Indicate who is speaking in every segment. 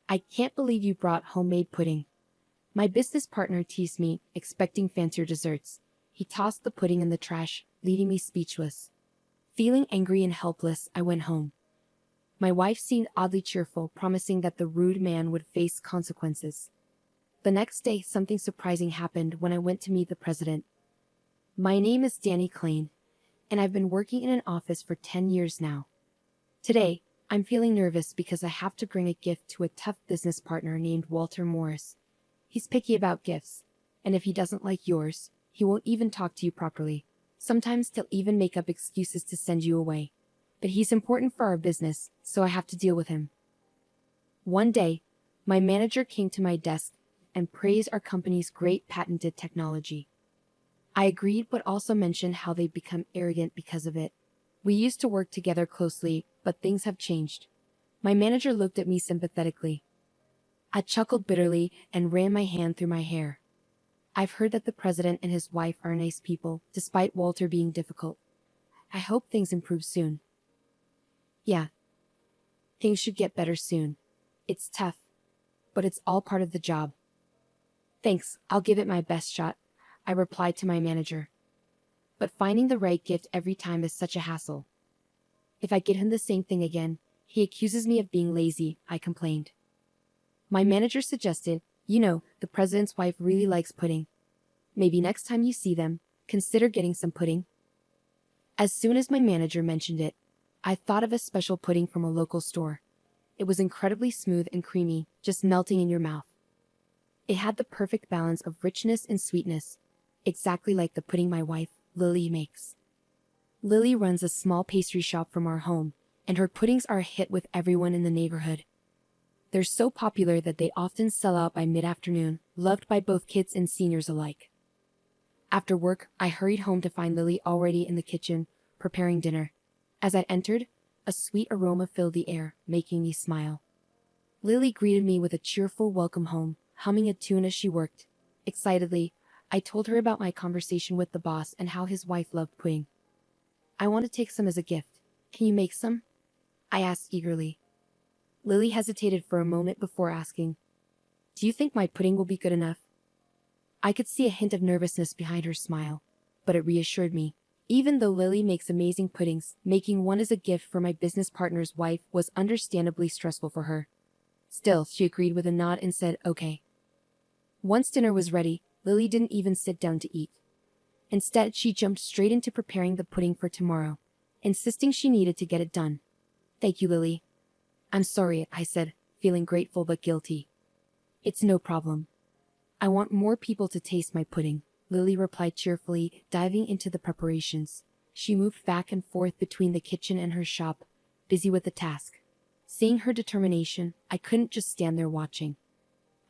Speaker 1: I can't believe you brought homemade pudding. My business partner teased me, expecting fancier desserts. He tossed the pudding in the trash, leaving me speechless. Feeling angry and helpless, I went home. My wife seemed oddly cheerful, promising that the rude man would face consequences. The next day, something surprising happened when I went to meet the president. My name is Danny Klein, and I've been working in an office for 10 years now. Today, I'm feeling nervous because I have to bring a gift to a tough business partner named Walter Morris. He's picky about gifts, and if he doesn't like yours, he won't even talk to you properly. Sometimes he'll even make up excuses to send you away. But he's important for our business, so I have to deal with him. One day, my manager came to my desk and praised our company's great patented technology. I agreed, but also mentioned how they've become arrogant because of it. We used to work together closely, but things have changed. My manager looked at me sympathetically. I chuckled bitterly and ran my hand through my hair. I've heard that the president and his wife are nice people, despite Walter being difficult. I hope things improve soon. Yeah, things should get better soon. It's tough, but it's all part of the job. Thanks, I'll give it my best shot, I replied to my manager. But finding the right gift every time is such a hassle. If I get him the same thing again, he accuses me of being lazy, I complained. My manager suggested, the president's wife really likes pudding. Maybe next time you see them, consider getting some pudding. As soon as my manager mentioned it, I thought of a special pudding from a local store. It was incredibly smooth and creamy, just melting in your mouth. It had the perfect balance of richness and sweetness, exactly like the pudding my wife, Lily, makes. Lily runs a small pastry shop from our home, and her puddings are a hit with everyone in the neighborhood. They're so popular that they often sell out by mid-afternoon, loved by both kids and seniors alike. After work, I hurried home to find Lily already in the kitchen, preparing dinner. As I entered, a sweet aroma filled the air, making me smile. Lily greeted me with a cheerful welcome home, humming a tune as she worked. Excitedly, I told her about my conversation with the boss and how his wife loved pudding. I want to take some as a gift. Can you make some? I asked eagerly. Lily hesitated for a moment before asking, Do you think my pudding will be good enough? I could see a hint of nervousness behind her smile, but it reassured me. Even though Lily makes amazing puddings, making one as a gift for my business partner's wife was understandably stressful for her. Still, she agreed with a nod and said, okay. Once dinner was ready, Lily didn't even sit down to eat. Instead, she jumped straight into preparing the pudding for tomorrow, insisting she needed to get it done. Thank you, Lily. I'm sorry, I said, feeling grateful but guilty. It's no problem. I want more people to taste my pudding, Lily replied cheerfully, diving into the preparations. She moved back and forth between the kitchen and her shop, busy with the task. Seeing her determination, I couldn't just stand there watching.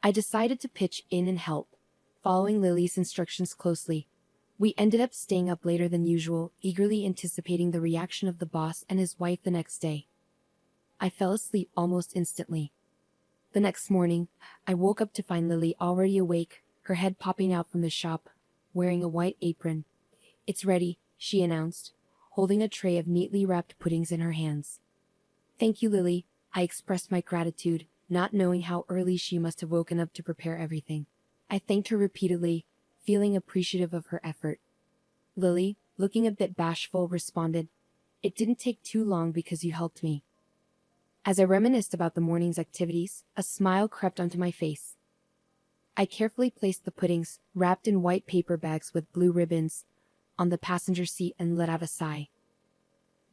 Speaker 1: I decided to pitch in and help, following Lily's instructions closely. We ended up staying up later than usual, eagerly anticipating the reaction of the boss and his wife the next day. I fell asleep almost instantly. The next morning, I woke up to find Lily already awake, her head popping out from the shop, wearing a white apron. It's ready, she announced, holding a tray of neatly wrapped puddings in her hands. Thank you, Lily, I expressed my gratitude, not knowing how early she must have woken up to prepare everything. I thanked her repeatedly, feeling appreciative of her effort. Lily, looking a bit bashful, responded, It didn't take too long because you helped me. As I reminisced about the morning's activities, a smile crept onto my face. I carefully placed the puddings, wrapped in white paper bags with blue ribbons, on the passenger seat and let out a sigh.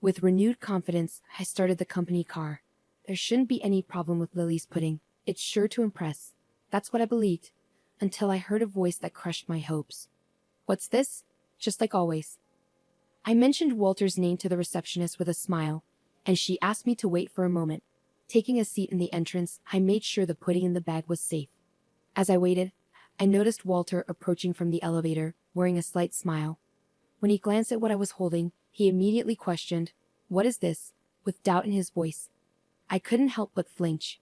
Speaker 1: With renewed confidence, I started the company car. There shouldn't be any problem with Lily's pudding. It's sure to impress. That's what I believed, until I heard a voice that crushed my hopes. What's this? Just like always. I mentioned Walter's name to the receptionist with a smile, and she asked me to wait for a moment. Taking a seat in the entrance, I made sure the pudding in the bag was safe. As I waited, I noticed Walter approaching from the elevator, wearing a slight smile. When he glanced at what I was holding, he immediately questioned, What is this? With doubt in his voice. I couldn't help but flinch.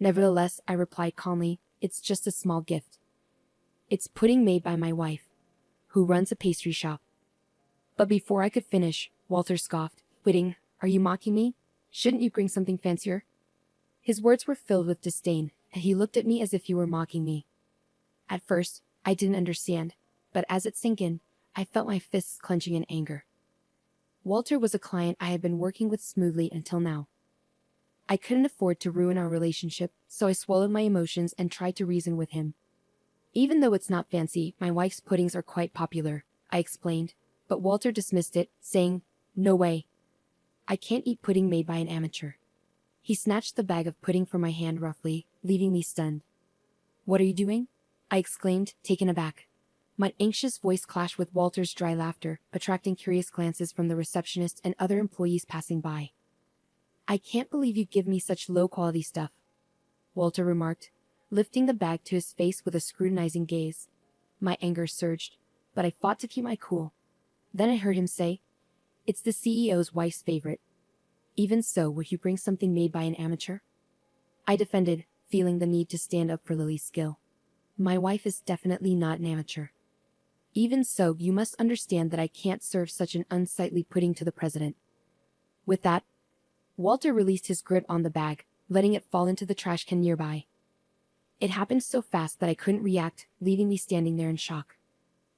Speaker 1: Nevertheless, I replied calmly, It's just a small gift. It's pudding made by my wife, who runs a pastry shop. But before I could finish, Walter scoffed, Pudding? Are you mocking me? Shouldn't you bring something fancier? His words were filled with disdain, and he looked at me as if he were mocking me. At first, I didn't understand, but as it sank in, I felt my fists clenching in anger. Walter was a client I had been working with smoothly until now. I couldn't afford to ruin our relationship, so I swallowed my emotions and tried to reason with him. Even though it's not fancy, my wife's puddings are quite popular, I explained, but Walter dismissed it, saying, "No way. I can't eat pudding made by an amateur." He snatched the bag of pudding from my hand roughly, leaving me stunned. "What are you doing?" I exclaimed, taken aback. My anxious voice clashed with Walter's dry laughter, attracting curious glances from the receptionist and other employees passing by. "I can't believe you give me such low-quality stuff," Walter remarked, lifting the bag to his face with a scrutinizing gaze. My anger surged, but I fought to keep my cool. Then I heard him say, "It's the CEO's wife's favorite. Even so, would you bring something made by an amateur?" I defended, feeling the need to stand up for Lily's skill. "My wife is definitely not an amateur. Even so, you must understand that I can't serve such an unsightly pudding to the president." With that, Walter released his grip on the bag, letting it fall into the trash can nearby. It happened so fast that I couldn't react, leaving me standing there in shock.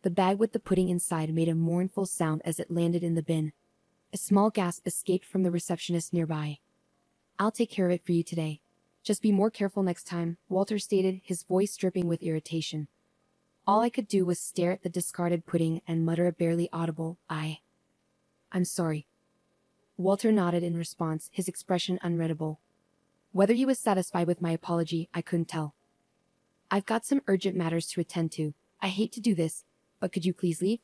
Speaker 1: The bag with the pudding inside made a mournful sound as it landed in the bin. A small gasp escaped from the receptionist nearby. "I'll take care of it for you today. Just be more careful next time," Walter stated, his voice dripping with irritation. All I could do was stare at the discarded pudding and mutter a barely audible, "I'm sorry." Walter nodded in response, his expression unreadable. Whether he was satisfied with my apology, I couldn't tell. "I've got some urgent matters to attend to. I hate to do this, but could you please leave?"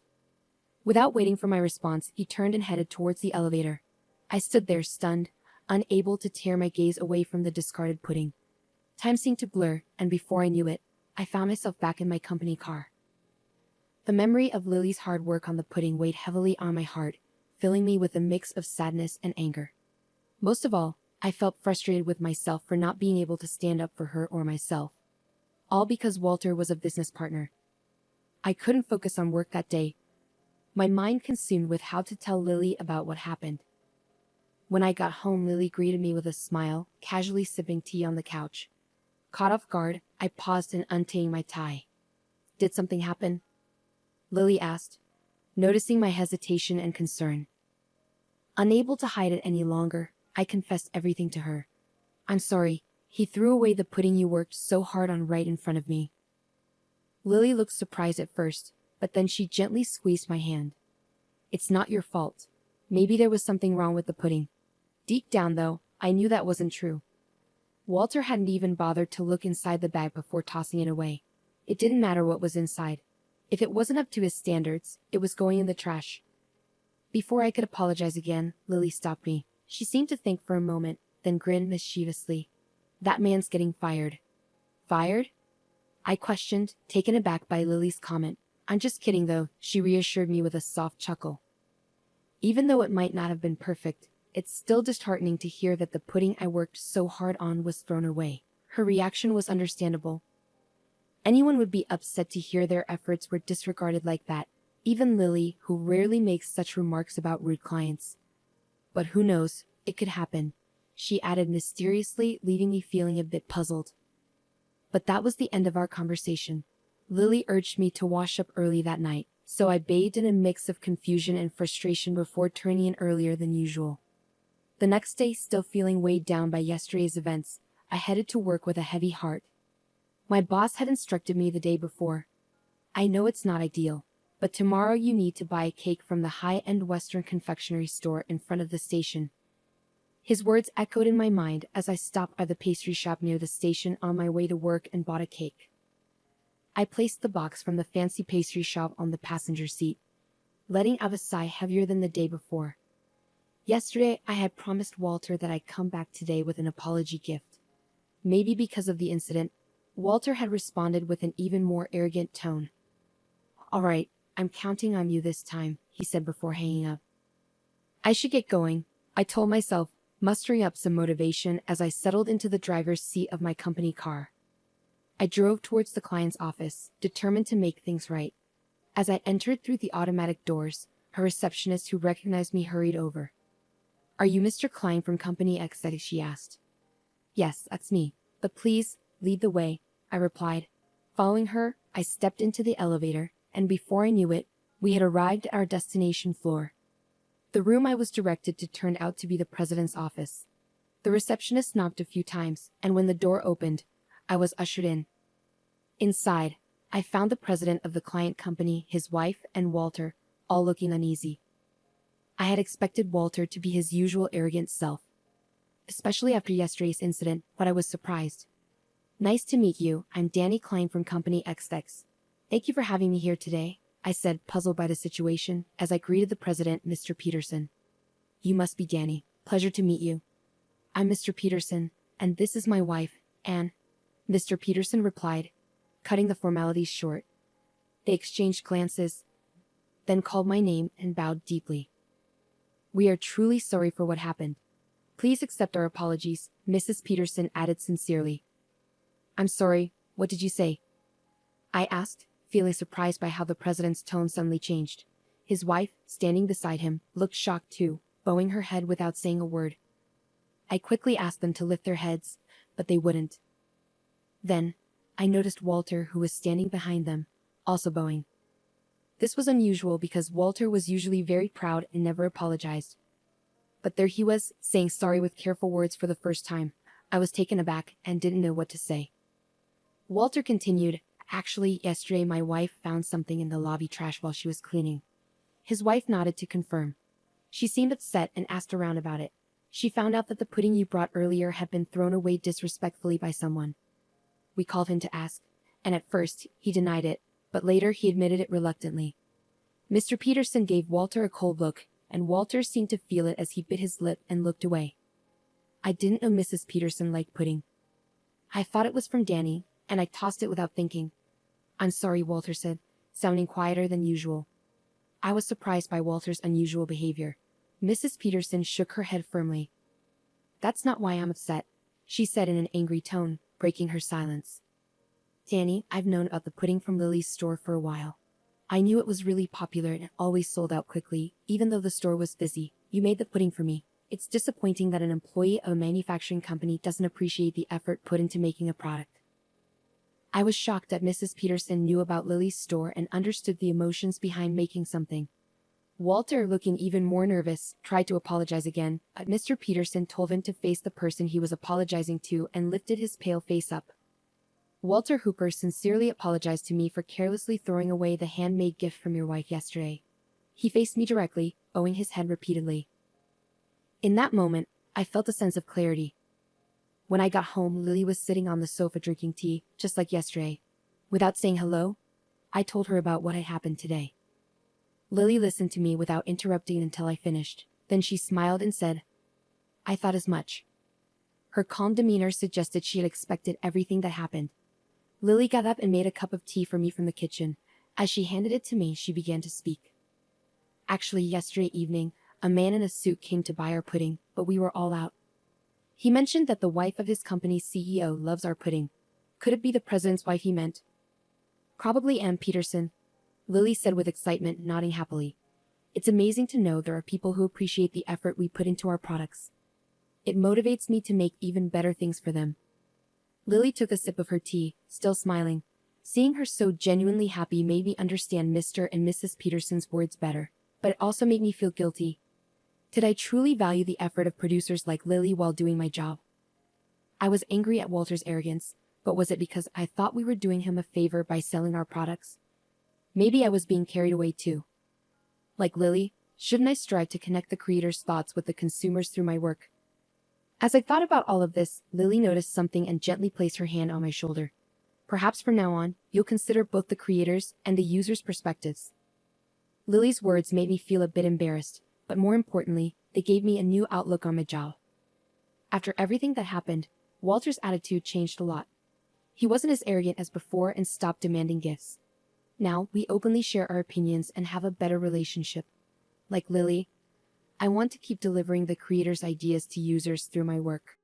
Speaker 1: Without waiting for my response, he turned and headed towards the elevator. I stood there stunned, unable to tear my gaze away from the discarded pudding. Time seemed to blur, and before I knew it, I found myself back in my company car. The memory of Lily's hard work on the pudding weighed heavily on my heart, filling me with a mix of sadness and anger. Most of all, I felt frustrated with myself for not being able to stand up for her or myself. All because Walter was a business partner. I couldn't focus on work that day, my mind consumed with how to tell Lily about what happened. When I got home, Lily greeted me with a smile, casually sipping tea on the couch. Caught off guard, I paused in untying my tie. "Did something happen?" Lily asked, noticing my hesitation and concern. Unable to hide it any longer, I confessed everything to her. "I'm sorry, he threw away the pudding you worked so hard on right in front of me." Lily looked surprised at first, but then she gently squeezed my hand. "It's not your fault. Maybe there was something wrong with the pudding." Deep down, though, I knew that wasn't true. Walter hadn't even bothered to look inside the bag before tossing it away. It didn't matter what was inside. If it wasn't up to his standards, it was going in the trash. Before I could apologize again, Lily stopped me. She seemed to think for a moment, then grinned mischievously. "That man's getting fired." "Fired?" I questioned, taken aback by Lily's comment. "I'm just kidding though," she reassured me with a soft chuckle. Even though it might not have been perfect, it's still disheartening to hear that the pudding I worked so hard on was thrown away. Her reaction was understandable. Anyone would be upset to hear their efforts were disregarded like that, even Lily, who rarely makes such remarks about rude clients. "But who knows, it could happen," she added mysteriously, leaving me feeling a bit puzzled. But that was the end of our conversation. Lily urged me to wash up early that night, so I bathed in a mix of confusion and frustration before turning in earlier than usual. The next day, still feeling weighed down by yesterday's events, I headed to work with a heavy heart. My boss had instructed me the day before. "I know it's not ideal, but tomorrow you need to buy a cake from the high-end Western confectionery store in front of the station." His words echoed in my mind as I stopped by the pastry shop near the station on my way to work and bought a cake. I placed the box from the fancy pastry shop on the passenger seat, letting out a sigh heavier than the day before. Yesterday, I had promised Walter that I'd come back today with an apology gift. Maybe because of the incident, Walter had responded with an even more arrogant tone. "All right, I'm counting on you this time," he said before hanging up. I should get going, I told myself, mustering up some motivation as I settled into the driver's seat of my company car. I drove towards the client's office, determined to make things right. As I entered through the automatic doors, a receptionist who recognized me hurried over. "Are you Mr. Klein from Company X?" she asked. Yes, that's me. But please, lead the way, I replied. Following her, I stepped into the elevator, and before I knew it, we had arrived at our destination floor. The room I was directed to turned out to be the president's office. The receptionist knocked a few times, and when the door opened, I was ushered in. Inside, I found the president of the client company, his wife, and Walter, all looking uneasy. I had expected Walter to be his usual arrogant self, especially after yesterday's incident, but I was surprised. Nice to meet you, I'm Danny Klein from Company XX. Thank you for having me here today, I said, puzzled by the situation, as I greeted the president, Mr. Peterson. You must be Danny. Pleasure to meet you. I'm Mr. Peterson, and this is my wife, Anne, Mr. Peterson replied, cutting the formalities short. They exchanged glances, then called my name and bowed deeply. We are truly sorry for what happened. Please accept our apologies, Mrs. Peterson added sincerely. I'm sorry, what did you say? I asked, feeling surprised by how the president's tone suddenly changed. His wife, standing beside him, looked shocked too, bowing her head without saying a word. I quickly asked them to lift their heads, but they wouldn't. Then, I noticed Walter, who was standing behind them, also bowing. This was unusual because Walter was usually very proud and never apologized. But there he was, saying sorry with careful words for the first time. I was taken aback and didn't know what to say. Walter continued, actually, yesterday my wife found something in the lobby trash while she was cleaning. His wife nodded to confirm. She seemed upset and asked around about it. She found out that the pudding you brought earlier had been thrown away disrespectfully by someone. We called him to ask, and at first, he denied it, but later he admitted it reluctantly. Mr. Peterson gave Walter a cold look, and Walter seemed to feel it as he bit his lip and looked away. I didn't know Mrs. Peterson liked pudding. I thought it was from Danny, and I tossed it without thinking. I'm sorry, Walter said, sounding quieter than usual. I was surprised by Walter's unusual behavior. Mrs. Peterson shook her head firmly. That's not why I'm upset, she said in an angry tone, breaking her silence. Danny, I've known about the pudding from Lily's store for a while. I knew it was really popular and always sold out quickly, even though the store was busy. You made the pudding for me. It's disappointing that an employee of a manufacturing company doesn't appreciate the effort put into making a product. I was shocked that Mrs. Peterson knew about Lily's store and understood the emotions behind making something. Walter, looking even more nervous, tried to apologize again, but Mr. Peterson told him to face the person he was apologizing to and lifted his pale face up. Walter Hooper sincerely apologized to me for carelessly throwing away the handmade gift from your wife yesterday. He faced me directly, bowing his head repeatedly. In that moment, I felt a sense of clarity. When I got home, Lily was sitting on the sofa drinking tea, just like yesterday. Without saying hello, I told her about what had happened today. Lily listened to me without interrupting until I finished. Then she smiled and said, I thought as much. Her calm demeanor suggested she had expected everything that happened. Lily got up and made a cup of tea for me from the kitchen. As she handed it to me, she began to speak. Actually, yesterday evening, a man in a suit came to buy our pudding, but we were all out. He mentioned that the wife of his company's CEO loves our pudding. Could it be the president's wife he meant? Probably Ann Peterson, Lily said with excitement, nodding happily. It's amazing to know there are people who appreciate the effort we put into our products. It motivates me to make even better things for them. Lily took a sip of her tea, still smiling. Seeing her so genuinely happy made me understand Mr. and Mrs. Peterson's words better, but it also made me feel guilty. Did I truly value the effort of producers like Lily while doing my job? I was angry at Walter's arrogance, but was it because I thought we were doing him a favor by selling our products? Maybe I was being carried away too. Like Lily, shouldn't I strive to connect the creator's thoughts with the consumers through my work? As I thought about all of this, Lily noticed something and gently placed her hand on my shoulder. Perhaps from now on, you'll consider both the creators and the users' perspectives. Lily's words made me feel a bit embarrassed, but more importantly, they gave me a new outlook on my job. After everything that happened, Walter's attitude changed a lot. He wasn't as arrogant as before and stopped demanding gifts. Now, we openly share our opinions and have a better relationship. Like Lily, I want to keep delivering the creator's ideas to users through my work.